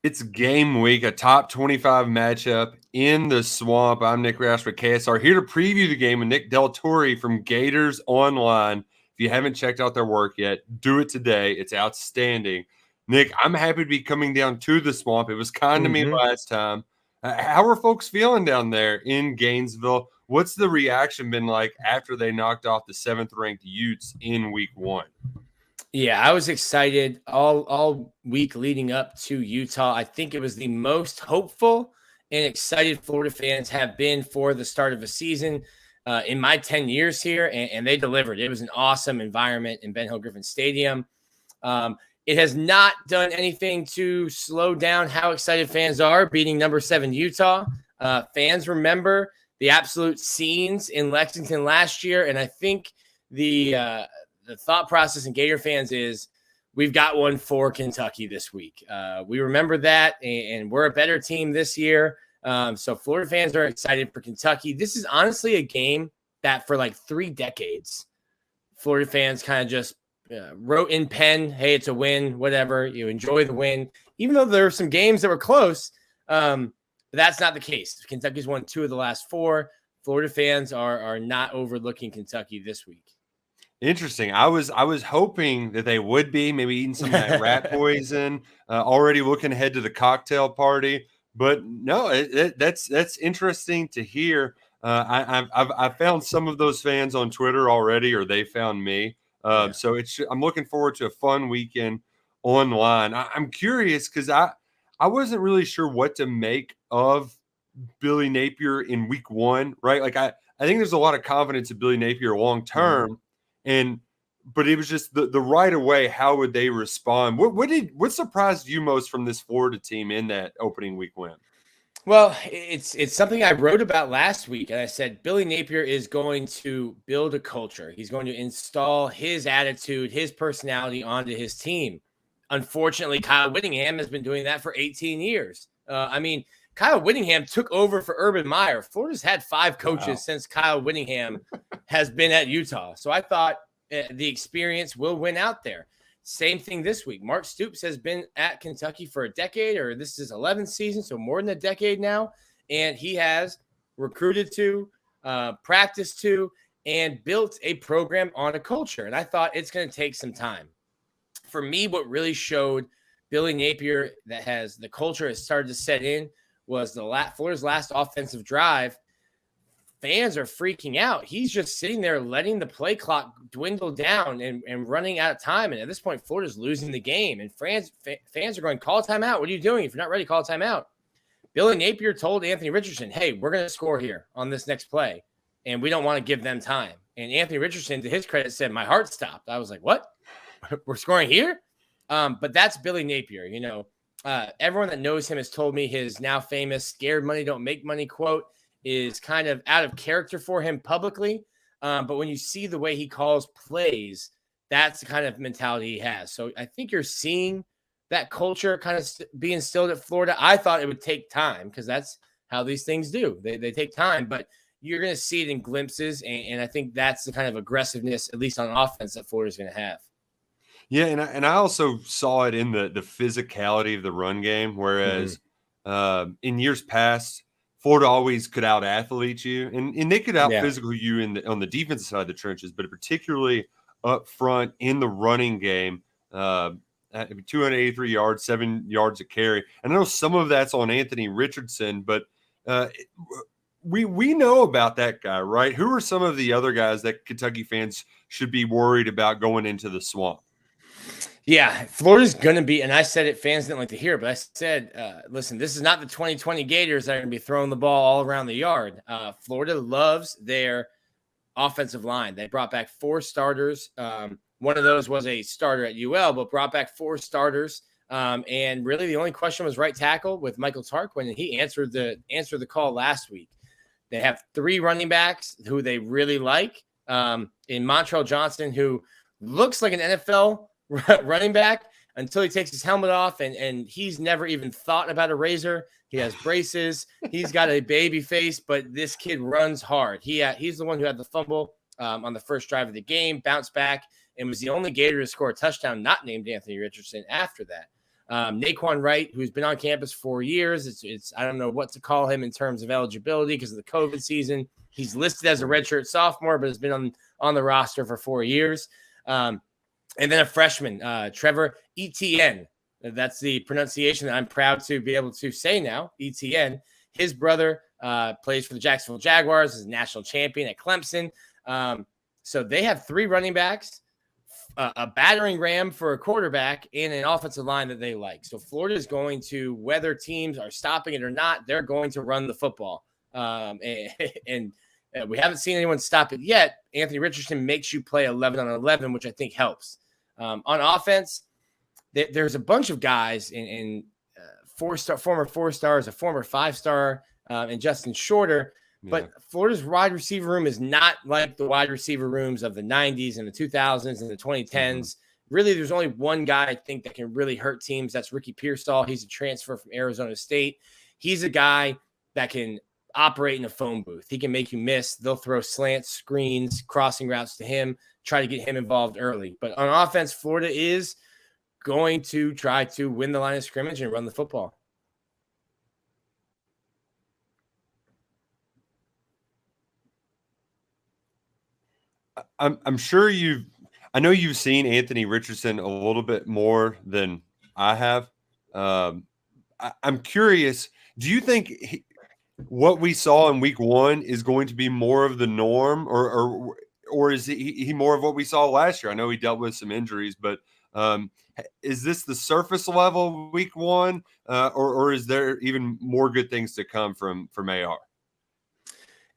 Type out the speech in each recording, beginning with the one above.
It's game week, a top 25 matchup in the Swamp. I'm Nick Roush with KSR, here to preview the game with Nick Del Torre from Gators Online. If you haven't checked out their work yet, do it today. It's outstanding. Nick, I'm happy to be coming down to the Swamp. It was kind to me last time. How are folks feeling down there in Gainesville? What's the reaction been like after they knocked off the 7th-ranked Utes in week 1? Yeah, I was excited all week leading up to Utah. I think it was the most hopeful and excited Florida fans have been for the start of a season in my 10 years here, and they delivered. It was an awesome environment in Ben Hill Griffin Stadium. It has not done anything to slow down how excited fans are beating number 7 Utah. Fans remember the absolute scenes in Lexington last year, and I think the thought process in Gator fans is we've got one for Kentucky this week. We remember that, and we're a better team this year. So Florida fans are excited for Kentucky. This is honestly a game that for like 3 decades, Florida fans kind of just wrote in pen, hey, it's a win, whatever. You enjoy the win. Even though there were some games that were close, that's not the case. Kentucky's won 2 of the last 4. Florida fans are not overlooking Kentucky this week. Interesting. I was hoping that they would be maybe eating some of that rat poison, already looking ahead to the cocktail party. But no, that's interesting to hear. I've found some of those fans on Twitter already, or they found me. So I'm looking forward to a fun weekend online. I'm curious because I wasn't really sure what to make of Billy Napier in week 1, right? Like I think there's a lot of confidence in Billy Napier long term. But it was just the right away. How would they respond? What surprised you most from this Florida team in that opening week win? Well, it's something I wrote about last week, and I said Billy Napier is going to build a culture. He's going to install his attitude, his personality onto his team. Unfortunately, Kyle Whittingham has been doing that for 18 years. Kyle Whittingham took over for Urban Meyer. Florida's had 5 coaches since Kyle Whittingham has been at Utah. So I thought the experience will win out there. Same thing this week. Mark Stoops has been at Kentucky for a decade, or this is his 11th season, so more than a decade now. And he has recruited to, practiced to, and built a program on a culture. And I thought it's going to take some time. For me, what really showed Billy Napier that the culture has started to set in was Florida's last offensive drive. Fans are freaking out. He's just sitting there letting the play clock dwindle down and running out of time. And at this point, Florida's losing the game. And fans are going, call a timeout. What are you doing? If you're not ready, call a timeout. Billy Napier told Anthony Richardson, hey, we're going to score here on this next play. And we don't want to give them time. And Anthony Richardson, to his credit, said, my heart stopped. I was like, what? We're scoring here? But that's Billy Napier. Everyone that knows him has told me his now famous scared money don't make money quote is kind of out of character for him publicly. But when you see the way he calls plays, that's the kind of mentality he has. So I think you're seeing that culture kind of be instilled at Florida. I thought it would take time because that's how these things do. They take time, but you're going to see it in glimpses. And I think that's the kind of aggressiveness, at least on offense, that Florida's going to have. Yeah, and I also saw it in the physicality of the run game, whereas in years past, Florida always could out-athlete you, and they could out-physical you on the defensive side of the trenches, but particularly up front in the running game, 283 yards, 7 yards a carry. And I know some of that's on Anthony Richardson, but we know about that guy, right? Who are some of the other guys that Kentucky fans should be worried about going into the Swamp? Yeah, Florida's going to be, and I said it, fans didn't like to hear it, but I said, listen, this is not the 2020 Gators that are going to be throwing the ball all around the yard. Florida loves their offensive line. They brought back 4 starters. One of those was a starter at UL, but brought back 4 starters. And really the only question was right tackle with Michael Tarquin, and he answered the call last week. They have 3 running backs who they really like. In Montrell Johnson, who looks like an NFL running back until he takes his helmet off, and he's never even thought about a razor. He has braces. He's got a baby face, but this kid runs hard. He's the one who had the fumble on the first drive of the game, bounced back, and was the only Gator to score a touchdown not named Anthony Richardson after that. Naquan Wright, who's been on campus 4 years. It's I don't know what to call him in terms of eligibility because of the COVID season. He's listed as a redshirt sophomore, but has been on the roster for 4 years. And then a freshman, Trevor Etienne. That's the pronunciation that I'm proud to be able to say now, Etienne. His brother plays for the Jacksonville Jaguars, is a national champion at Clemson. So they have 3 running backs, a battering ram for a quarterback, and an offensive line that they like. So Florida is going to, whether teams are stopping it or not, they're going to run the football. And we haven't seen anyone stop it yet. Anthony Richardson makes you play 11 on 11, which I think helps. On offense, there's a bunch of guys in former 4-stars, a former 5-star, and Justin Shorter. But Florida's wide receiver room is not like the wide receiver rooms of the 90s and the 2000s and the 2010s. Really, there's only one guy I think that can really hurt teams. That's Ricky Pearsall. He's a transfer from Arizona State. He's a guy that can operate in a phone booth. He can make you miss. They'll throw slants, screens, crossing routes to him, try to get him involved early. But on offense, Florida is going to try to win the line of scrimmage and run the football. I'm sure I know you've seen Anthony Richardson a little bit more than I have. I'm curious, do you think what we saw in week 1 is going to be more of the norm, or is he more of what we saw last year? I know he dealt with some injuries, but is this the surface level week 1, or is there even more good things to come from AR?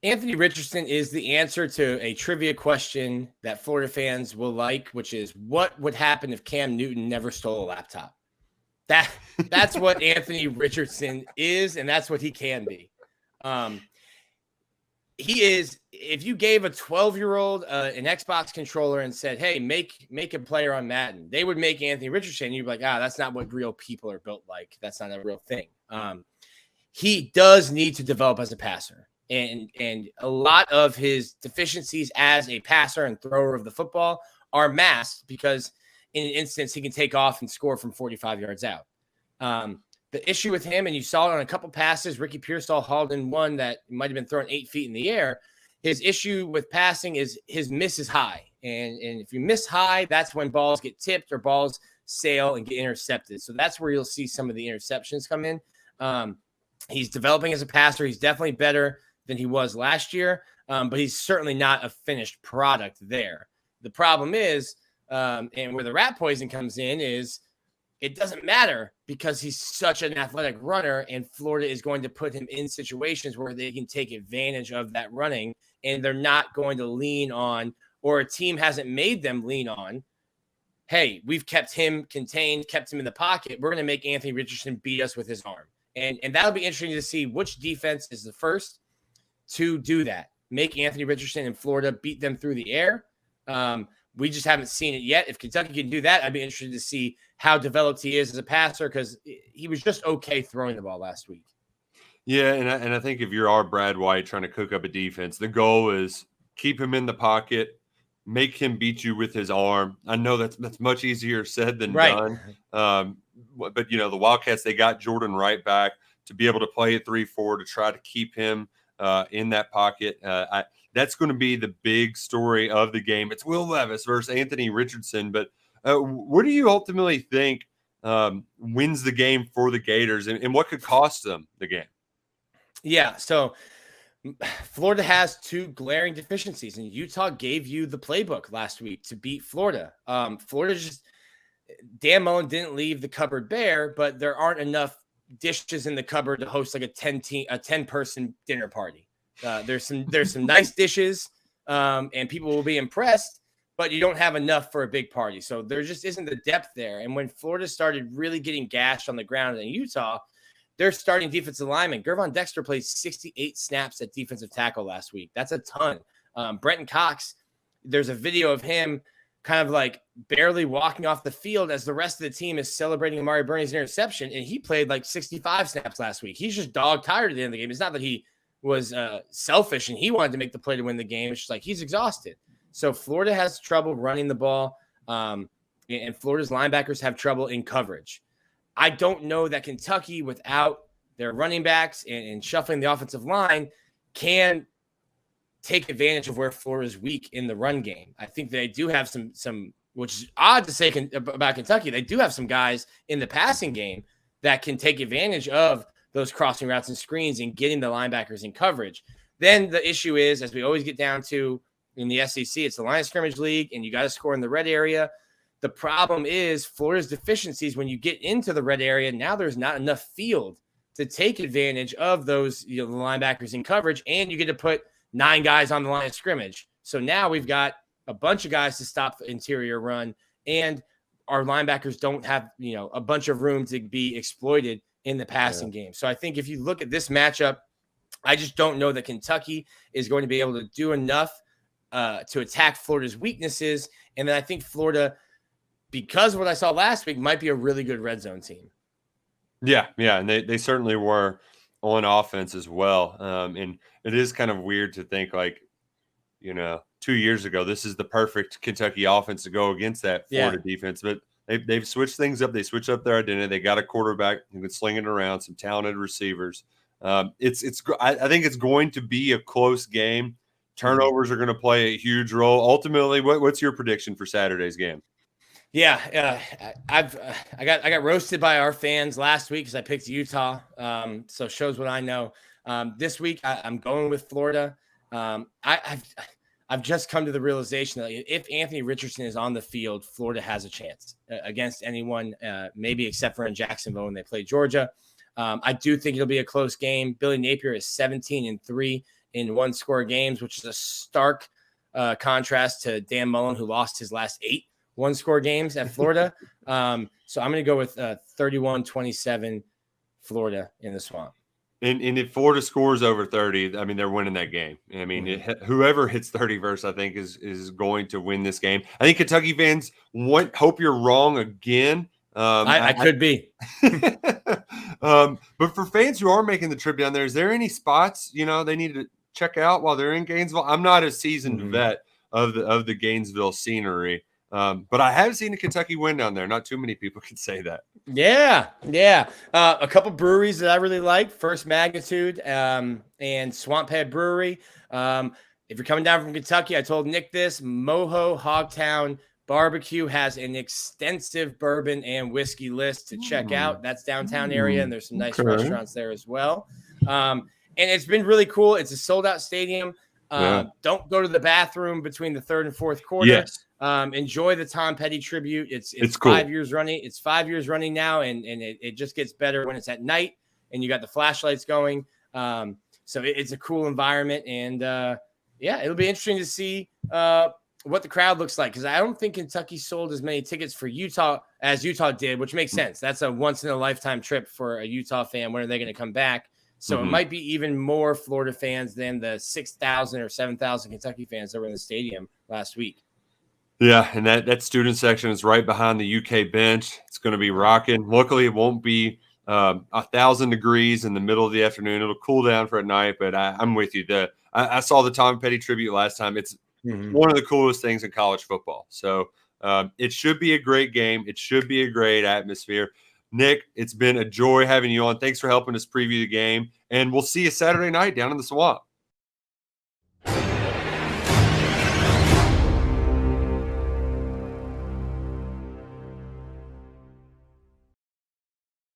Anthony Richardson is the answer to a trivia question that Florida fans will like, which is, what would happen if Cam Newton never stole a laptop? That's what Anthony Richardson is, and that's what he can be. He is, if you gave a 12-year-old an Xbox controller and said, hey, make a player on Madden, they would make Anthony Richardson. You'd be like, that's not what real people are built like. That's not a real thing. He does need to develop as a passer. And a lot of his deficiencies as a passer and thrower of the football are masked because in an instance, he can take off and score from 45 yards out. The issue with him, and you saw it on a couple passes, Ricky Pearsall hauled in one that might have been thrown 8 feet in the air. His issue with passing is his miss is high. And if you miss high, that's when balls get tipped or balls sail and get intercepted. So that's where you'll see some of the interceptions come in. He's developing as a passer. He's definitely better than he was last year, but he's certainly not a finished product there. The problem is, and where the rat poison comes in, is it doesn't matter because he's such an athletic runner, and Florida is going to put him in situations where they can take advantage of that running, and they're not going to lean on, or a team hasn't made them lean on, hey, we've kept him contained, kept him in the pocket. We're going to make Anthony Richardson beat us with his arm. And that'll be interesting to see which defense is the first to do that. Make Anthony Richardson in Florida beat them through the air. We just haven't seen it yet. If Kentucky can do that, I'd be interested to see how developed he is as a passer because he was just okay throwing the ball last week. Yeah, and I think if you're our Brad White trying to cook up a defense, the goal is keep him in the pocket, make him beat you with his arm. I know that's much easier said than done. But, the Wildcats, they got Jordan Wright back to be able to play at 3-4 to try to keep him in that pocket. That's going to be the big story of the game. It's Will Levis versus Anthony Richardson. But what do you ultimately think wins the game for the Gators and what could cost them the game? Yeah, so Florida has 2 glaring deficiencies, and Utah gave you the playbook last week to beat Florida. Florida Dan Mullen didn't leave the cupboard bare, but there aren't enough dishes in the cupboard to host like a 10-person dinner party. There's some nice dishes, and people will be impressed, but you don't have enough for a big party. So there just isn't the depth there. And when Florida started really getting gashed on the ground in Utah, their starting defensive lineman, Gervon Dexter, played 68 snaps at defensive tackle last week. That's a ton. Brenton Cox, there's a video of him kind of like barely walking off the field as the rest of the team is celebrating Amari Burney's interception, and he played like 65 snaps last week. He's just dog tired at the end of the game. It's not that he was selfish and he wanted to make the play to win the game. It's just like he's exhausted. So Florida has trouble running the ball, and Florida's linebackers have trouble in coverage. I don't know that Kentucky, without their running backs and shuffling the offensive line, can take advantage of where Florida's weak in the run game. I think they do have some, which is odd to say about Kentucky. They do have some guys in the passing game that can take advantage of those crossing routes and screens and getting the linebackers in coverage. Then the issue is, as we always get down to in the SEC, it's the line of scrimmage league, and you got to score in the red area. The problem is Florida's deficiencies when you get into the red area. Now there's not enough field to take advantage of those, the linebackers in coverage, and you get to put 9 guys on the line of scrimmage. So now we've got a bunch of guys to stop the interior run, and our linebackers don't have, a bunch of room to be exploited in the passing game. So I think if you look at this matchup, I just don't know that Kentucky is going to be able to do enough to attack Florida's weaknesses. And then I think Florida, because of what I saw last week, might be a really good red zone team. Yeah, and they certainly were on offense as well. And it is kind of weird to think 2 years ago, this is the perfect Kentucky offense to go against that Florida defense. But they've switched things up. They switched up their identity. They got a quarterback who can sling it around, some talented receivers. I think it's going to be a close game. Turnovers are going to play a huge role. Ultimately, what's your prediction for Saturday's game? Yeah, I got roasted by our fans last week because I picked Utah. So shows what I know. This week I'm going with Florida. I've just come to the realization that if Anthony Richardson is on the field, Florida has a chance against anyone, maybe except for in Jacksonville when they play Georgia. I do think it'll be a close game. Billy Napier is 17-3 in one-score games, which is a stark contrast to Dan Mullen, who lost his last 8 one-score games at Florida. So I'm going to go with 31-27 Florida in the Swamp. And if Florida scores over 30, I mean, they're winning that game. I mean, whoever hits 30 first, I think, is going to win this game. I think Kentucky fans hope you're wrong again. I could be. But for fans who are making the trip down there, is there any spots, they need to check out while they're in Gainesville? I'm not a seasoned vet of the Gainesville scenery. But I have seen a Kentucky win down there. Not too many people can say that. Yeah. A couple breweries that I really like: First Magnitude and Swamp Head Brewery. If you're coming down from Kentucky, I told Nick this: Moho Hogtown Barbecue has an extensive bourbon and whiskey list to check out. That's downtown area, and there's some nice restaurants there as well. And it's been really cool. It's a sold-out stadium. Don't go to the bathroom between the third and fourth quarter. Yes. Enjoy the Tom Petty tribute. It's cool. 5 years running. It's 5 years running now, and it just gets better when it's at night and you got the flashlights going. So it's a cool environment, and it'll be interesting to see what the crowd looks like, because I don't think Kentucky sold as many tickets for Utah as Utah did, which makes sense. That's a once in a lifetime trip for a Utah fan. When are they going to come back? So it might be even more Florida fans than the 6,000 or 7,000 Kentucky fans that were in the stadium last week. Yeah, and that student section is right behind the UK bench. It's going to be rocking. Luckily, it won't be 1,000 degrees in the middle of the afternoon. It'll cool down for at night, but I'm with you. I saw the Tom Petty tribute last time. It's one of the coolest things in college football. So it should be a great game. It should be a great atmosphere. Nick, it's been a joy having you on. Thanks for helping us preview the game, and we'll see you Saturday night down in the Swamp.